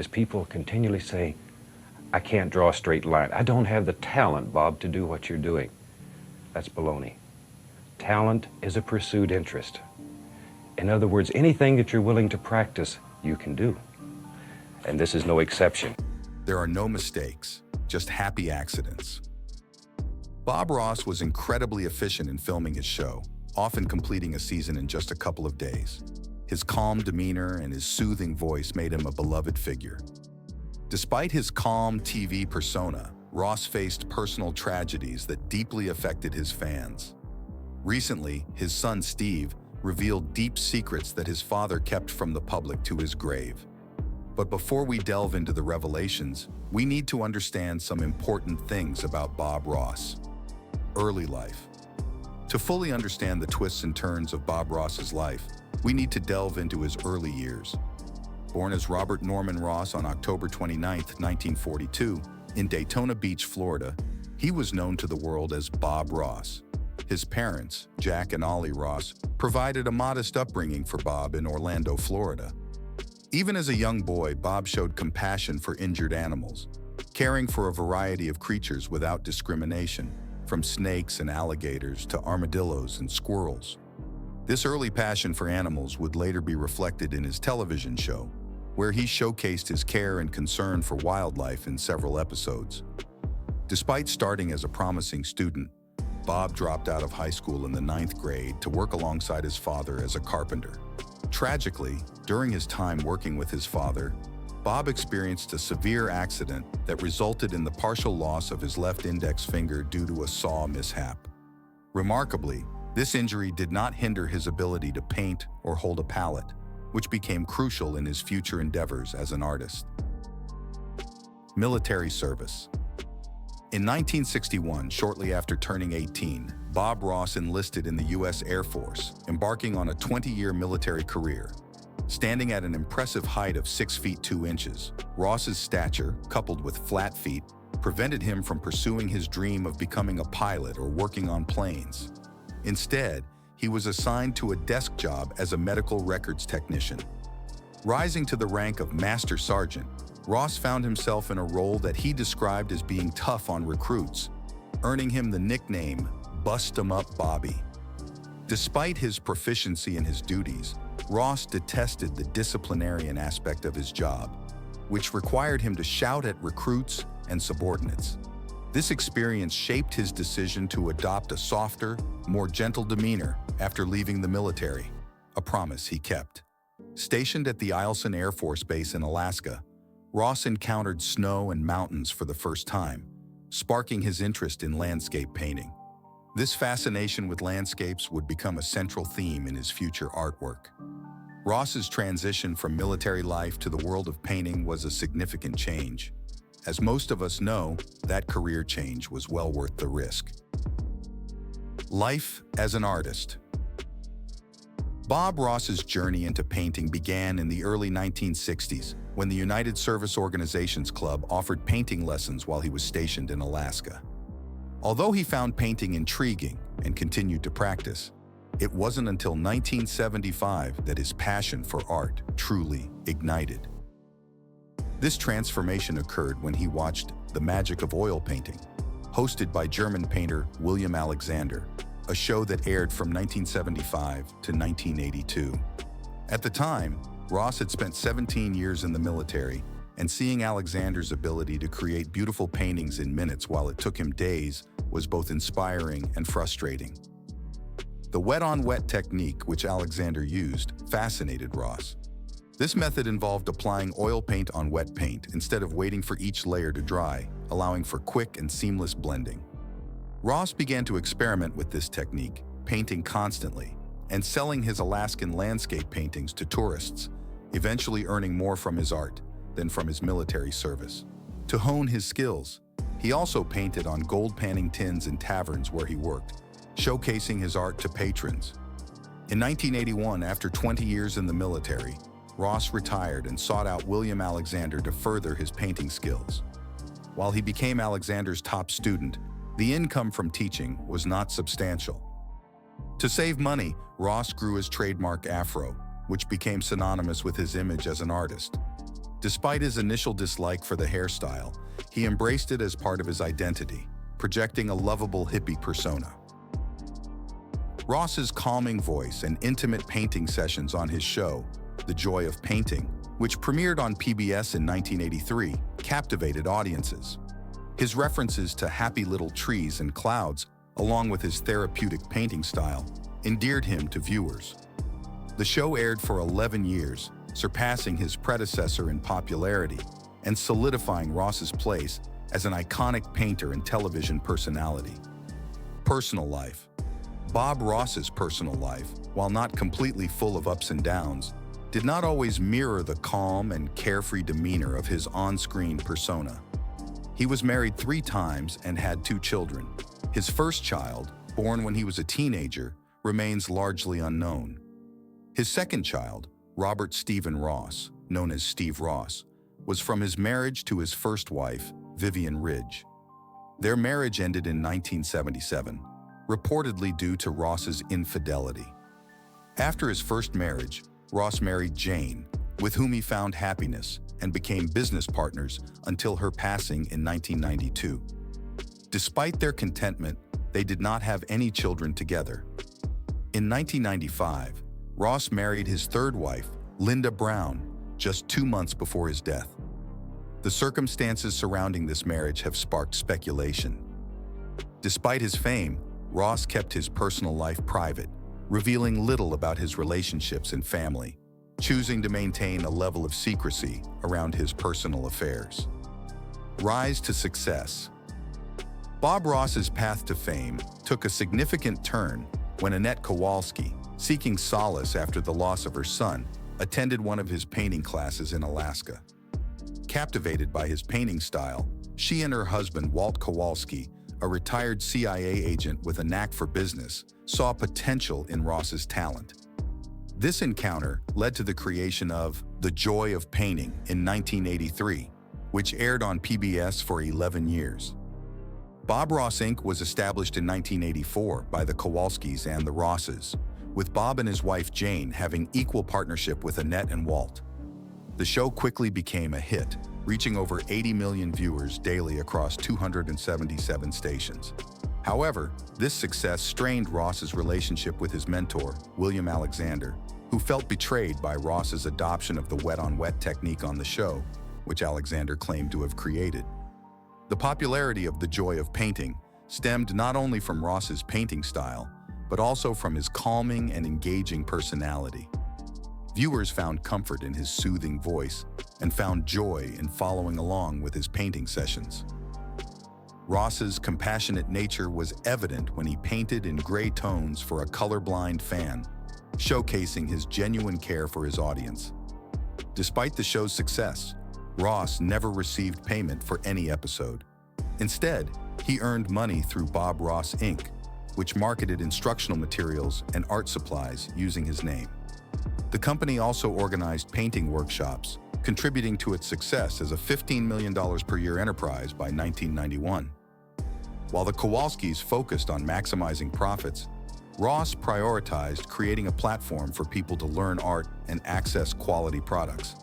is people continually say, I can't draw a straight line. I don't have the talent, Bob, to do what you're doing. That's baloney. Talent is a pursued interest. In other words, anything that you're willing to practice, you can do. And this is no exception. There are no mistakes, just happy accidents. Bob Ross was incredibly efficient in filming his show, often completing a season in just a couple of days. His calm demeanor and his soothing voice made him a beloved figure. Despite his calm TV persona, Ross faced personal tragedies that deeply affected his fans. Recently, his son Steve revealed deep secrets that his father kept from the public to his grave. But before we delve into the revelations, we need to understand some important things about Bob Ross. Early life. To fully understand the twists and turns of Bob Ross's life, we need to delve into his early years. Born as Robert Norman Ross on October 29, 1942, in Daytona Beach, Florida, he was known to the world as Bob Ross. His parents, Jack and Ollie Ross, provided a modest upbringing for Bob in Orlando, Florida. Even as a young boy, Bob showed compassion for injured animals, caring for a variety of creatures without discrimination, from snakes and alligators to armadillos and squirrels. This early passion for animals would later be reflected in his television show, where he showcased his care and concern for wildlife in several episodes. Despite starting as a promising student, Bob dropped out of high school in the 9th grade to work alongside his father as a carpenter. Tragically, during his time working with his father, Bob experienced a severe accident that resulted in the partial loss of his left index finger due to a saw mishap. Remarkably, this injury did not hinder his ability to paint or hold a palette, which became crucial in his future endeavors as an artist. Military service. In 1961, shortly after turning 18, Bob Ross enlisted in the U.S. Air Force, embarking on a 20-year military career. Standing at an impressive height of 6 feet 2 inches, Ross's stature, coupled with flat feet, prevented him from pursuing his dream of becoming a pilot or working on planes. Instead, he was assigned to a desk job as a medical records technician. Rising to the rank of Master Sergeant, Ross found himself in a role that he described as being tough on recruits, earning him the nickname Bust 'em Up Bobby. Despite his proficiency in his duties, Ross detested the disciplinarian aspect of his job, which required him to shout at recruits and subordinates. This experience shaped his decision to adopt a softer, more gentle demeanor after leaving the military, a promise he kept. Stationed at the Eielson Air Force Base in Alaska, Ross encountered snow and mountains for the first time, sparking his interest in landscape painting. This fascination with landscapes would become a central theme in his future artwork. Ross's transition from military life to the world of painting was a significant change. As most of us know, that career change was well worth the risk. Life as an artist. Bob Ross's journey into painting began in the early 1960s, when the United Service Organizations Club offered painting lessons while he was stationed in Alaska. Although he found painting intriguing and continued to practice, it wasn't until 1975 that his passion for art truly ignited. This transformation occurred when he watched The Magic of Oil Painting, hosted by German painter William Alexander, a show that aired from 1975 to 1982. At the time, Ross had spent 17 years in the military, and seeing Alexander's ability to create beautiful paintings in minutes while it took him days was both inspiring and frustrating. The wet-on-wet technique which Alexander used fascinated Ross. This method involved applying oil paint on wet paint instead of waiting for each layer to dry, allowing for quick and seamless blending. Ross began to experiment with this technique, painting constantly, and selling his Alaskan landscape paintings to tourists, eventually earning more from his art than from his military service. To hone his skills, he also painted on gold panning tins in taverns where he worked, showcasing his art to patrons. In 1981, after 20 years in the military, Ross retired and sought out William Alexander to further his painting skills. While he became Alexander's top student, the income from teaching was not substantial. To save money, Ross grew his trademark afro, which became synonymous with his image as an artist. Despite his initial dislike for the hairstyle, he embraced it as part of his identity, projecting a lovable hippie persona. Ross's calming voice and intimate painting sessions on his show, The Joy of Painting, which premiered on PBS in 1983, captivated audiences. His references to happy little trees and clouds, along with his therapeutic painting style, endeared him to viewers. The show aired for 11 years, surpassing his predecessor in popularity and solidifying Ross's place as an iconic painter and television personality. Personal life. Bob Ross's personal life, while not completely full of ups and downs, did not always mirror the calm and carefree demeanor of his on-screen persona. He was married 3 times and had 2 children. His first child, born when he was a teenager, remains largely unknown. His second child, Robert Stephen Ross, known as Steve Ross, was from his marriage to his first wife, Vivian Ridge. Their marriage ended in 1977, reportedly due to Ross's infidelity. After his first marriage, Ross married Jane, with whom he found happiness and became business partners until her passing in 1992. Despite their contentment, they did not have any children together. In 1995, Ross married his third wife, Linda Brown, just 2 months before his death. The circumstances surrounding this marriage have sparked speculation. Despite his fame, Ross kept his personal life private, revealing little about his relationships and family, choosing to maintain a level of secrecy around his personal affairs. Rise to success. Bob Ross's path to fame took a significant turn when Annette Kowalski, seeking solace after the loss of her son, attended one of his painting classes in Alaska. Captivated by his painting style, she and her husband, Walt Kowalski, a retired CIA agent with a knack for business, saw potential in Ross's talent. This encounter led to the creation of The Joy of Painting in 1983, which aired on PBS for 11 years. Bob Ross Inc. was established in 1984 by the Kowalskis and the Rosses, with Bob and his wife Jane having equal partnership with Annette and Walt. The show quickly became a hit, reaching over 80 million viewers daily across 277 stations. However, this success strained Ross's relationship with his mentor, William Alexander, who felt betrayed by Ross's adoption of the wet-on-wet technique on the show, which Alexander claimed to have created. The popularity of The Joy of Painting stemmed not only from Ross's painting style, but also from his calming and engaging personality. Viewers found comfort in his soothing voice and found joy in following along with his painting sessions. Ross's compassionate nature was evident when he painted in gray tones for a colorblind fan, showcasing his genuine care for his audience. Despite the show's success, Ross never received payment for any episode. Instead, he earned money through Bob Ross Inc., which marketed instructional materials and art supplies using his name. The company also organized painting workshops, contributing to its success as a $15 million per year enterprise by 1991. While the Kowalskis focused on maximizing profits, Ross prioritized creating a platform for people to learn art and access quality products.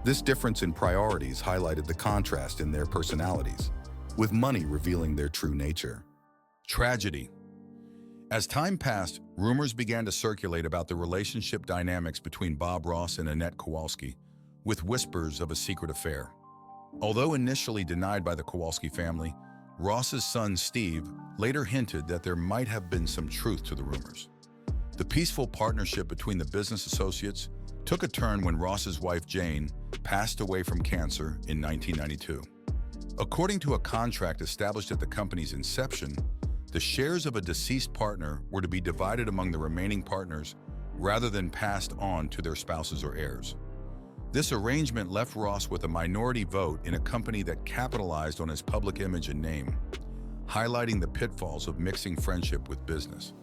This difference in priorities highlighted the contrast in their personalities, with money revealing their true nature. Tragedy. As time passed, rumors began to circulate about the relationship dynamics between Bob Ross and Annette Kowalski, with whispers of a secret affair. Although initially denied by the Kowalski family, Ross's son Steve later hinted that there might have been some truth to the rumors. The peaceful partnership between the business associates took a turn when Ross's wife Jane passed away from cancer in 1992. According to a contract established at the company's inception, the shares of a deceased partner were to be divided among the remaining partners rather than passed on to their spouses or heirs. This arrangement left Ross with a minority vote in a company that capitalized on his public image and name, highlighting the pitfalls of mixing friendship with business.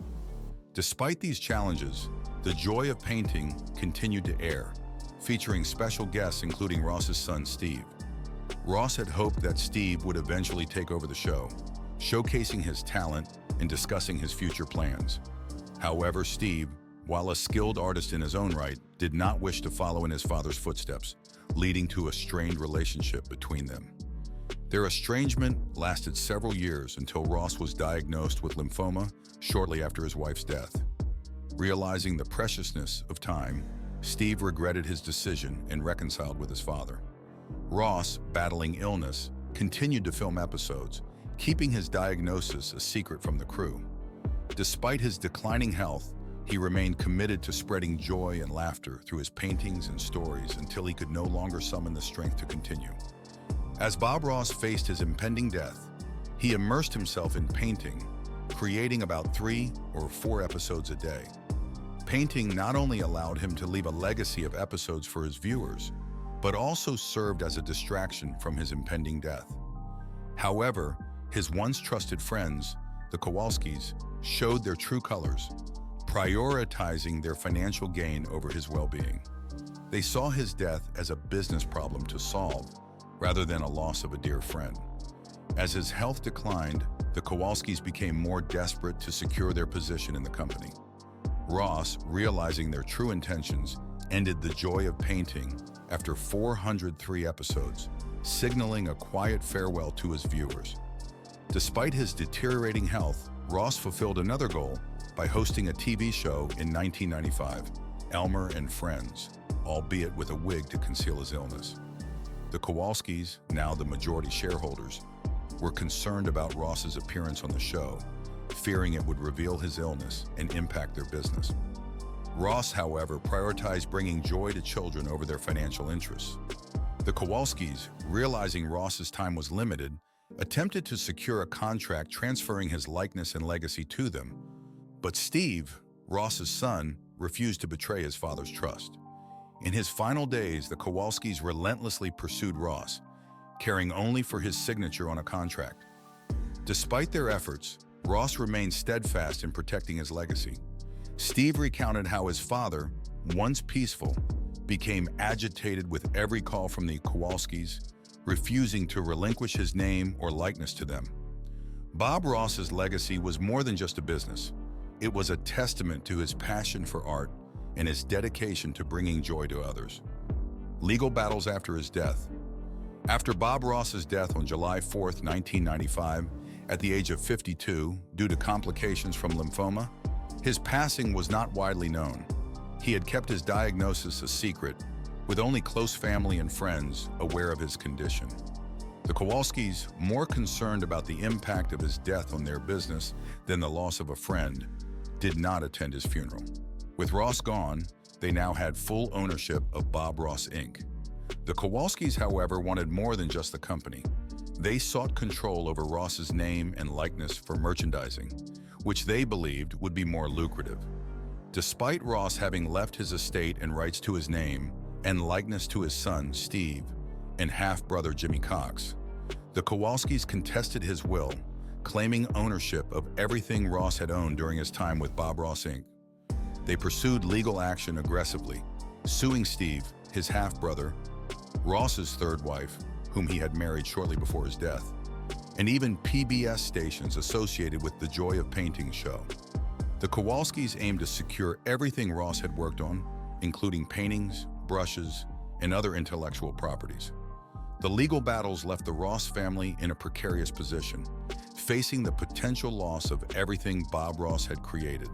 Despite these challenges, The Joy of Painting continued to air, featuring special guests including Ross's son Steve. Ross had hoped that Steve would eventually take over the show, showcasing his talent and discussing his future plans. However, Steve, while a skilled artist in his own right, did not wish to follow in his father's footsteps, leading to a strained relationship between them. Their estrangement lasted several years until Ross was diagnosed with lymphoma shortly after his wife's death. Realizing the preciousness of time, Steve regretted his decision and reconciled with his father. Ross, battling illness, continued to film episodes, keeping his diagnosis a secret from the crew. Despite his declining health, he remained committed to spreading joy and laughter through his paintings and stories until he could no longer summon the strength to continue. As Bob Ross faced his impending death, he immersed himself in painting, creating about 3 or 4 episodes a day. Painting not only allowed him to leave a legacy of episodes for his viewers, but also served as a distraction from his impending death. However, his once trusted friends, the Kowalskis, showed their true colors, prioritizing their financial gain over his well-being. They saw his death as a business problem to solve, rather than a loss of a dear friend. As his health declined, the Kowalskis became more desperate to secure their position in the company. Ross, realizing their true intentions, ended the joy of painting after 403 episodes, signaling a quiet farewell to his viewers. Despite his deteriorating health, Ross fulfilled another goal by hosting a TV show in 1995, Elmer and Friends, albeit with a wig to conceal his illness. The Kowalskis, now the majority shareholders, were concerned about Ross's appearance on the show, fearing it would reveal his illness and impact their business. Ross, however, prioritized bringing joy to children over their financial interests. The Kowalskis, realizing Ross's time was limited, attempted to secure a contract transferring his likeness and legacy to them. But Steve, Ross's son, refused to betray his father's trust. In his final days, the Kowalskis relentlessly pursued Ross, caring only for his signature on a contract. Despite their efforts, Ross remained steadfast in protecting his legacy. Steve recounted how his father, once peaceful, became agitated with every call from the Kowalskis, refusing to relinquish his name or likeness to them. Bob Ross's legacy was more than just a business. It was a testament to his passion for art and his dedication to bringing joy to others. Legal battles after his death. After Bob Ross's death on July 4, 1995, at the age of 52, due to complications from lymphoma, his passing was not widely known. He had kept his diagnosis a secret, with only close family and friends aware of his condition. The Kowalskis, more concerned about the impact of his death on their business than the loss of a friend, did not attend his funeral. With Ross gone, they now had full ownership of Bob Ross Inc. The Kowalskis, however, wanted more than just the company. They sought control over Ross's name and likeness for merchandising, which they believed would be more lucrative. Despite Ross having left his estate and rights to his name and likeness to his son, Steve, and half-brother Jimmy Cox, the Kowalskis contested his will, claiming ownership of everything Ross had owned during his time with Bob Ross Inc. They pursued legal action aggressively, suing Steve, his half-brother, Ross's third wife, whom he had married shortly before his death, and even PBS stations associated with the Joy of Painting show. The Kowalskis aimed to secure everything Ross had worked on, including paintings, brushes, and other intellectual properties. The legal battles left the Ross family in a precarious position, facing the potential loss of everything Bob Ross had created.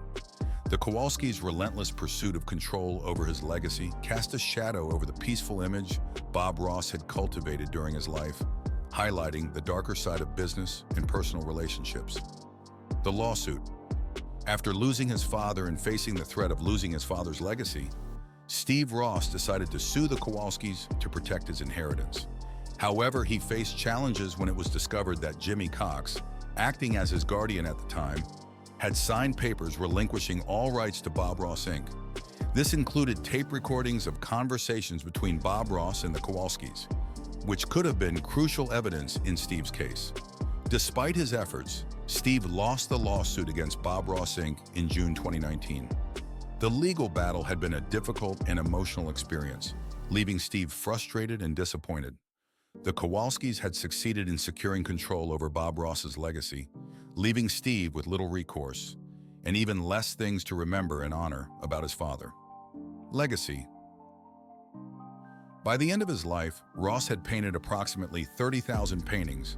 The Kowalskis' relentless pursuit of control over his legacy cast a shadow over the peaceful image Bob Ross had cultivated during his life, highlighting the darker side of business and personal relationships. The lawsuit. After losing his father and facing the threat of losing his father's legacy, Steve Ross decided to sue the Kowalskis to protect his inheritance. However, he faced challenges when it was discovered that Jimmy Cox, acting as his guardian at the time, had signed papers relinquishing all rights to Bob Ross Inc. This included tape recordings of conversations between Bob Ross and the Kowalskis, which could have been crucial evidence in Steve's case. Despite his efforts, Steve lost the lawsuit against Bob Ross Inc. in June 2019. The legal battle had been a difficult and emotional experience, leaving Steve frustrated and disappointed. The Kowalskis had succeeded in securing control over Bob Ross's legacy, leaving Steve with little recourse. and even less things to remember and honor about his father. Legacy. By the end of his life, Ross had painted approximately 30,000 paintings,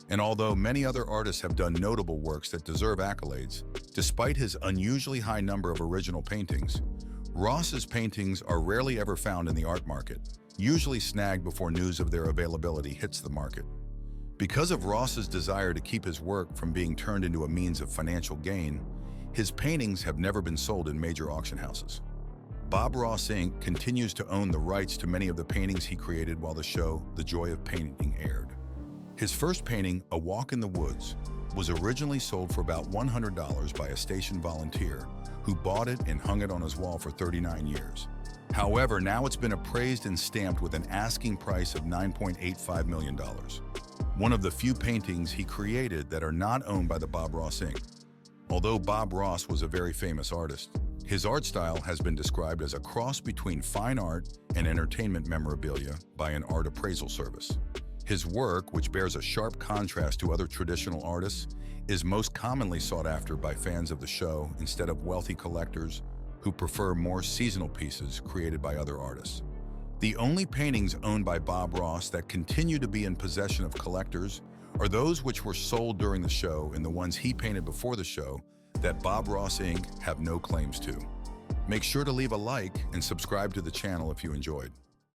and although many other artists have done notable works that deserve accolades, despite his unusually high number of original paintings, Ross's paintings are rarely ever found in the art market, usually snagged before news of their availability hits the market. Because of Ross's desire to keep his work from being turned into a means of financial gain, his paintings have never been sold in major auction houses. Bob Ross Inc. continues to own the rights to many of the paintings he created while the show The Joy of Painting aired. His first painting, A Walk in the Woods, was originally sold for about $100 by a station volunteer who bought it and hung it on his wall for 39 years. However, now it's been appraised and stamped with an asking price of $9.85 million. One of the few paintings he created that are not owned by the Bob Ross Inc. Although Bob Ross was a very famous artist, his art style has been described as a cross between fine art and entertainment memorabilia by an art appraisal service. His work, which bears a sharp contrast to other traditional artists, is most commonly sought after by fans of the show instead of wealthy collectors who prefer more seasonal pieces created by other artists. The only paintings owned by Bob Ross that continue to be in possession of collectors are those which were sold during the show and the ones he painted before the show that Bob Ross Inc. have no claims to. Make sure to leave a like and subscribe to the channel if you enjoyed.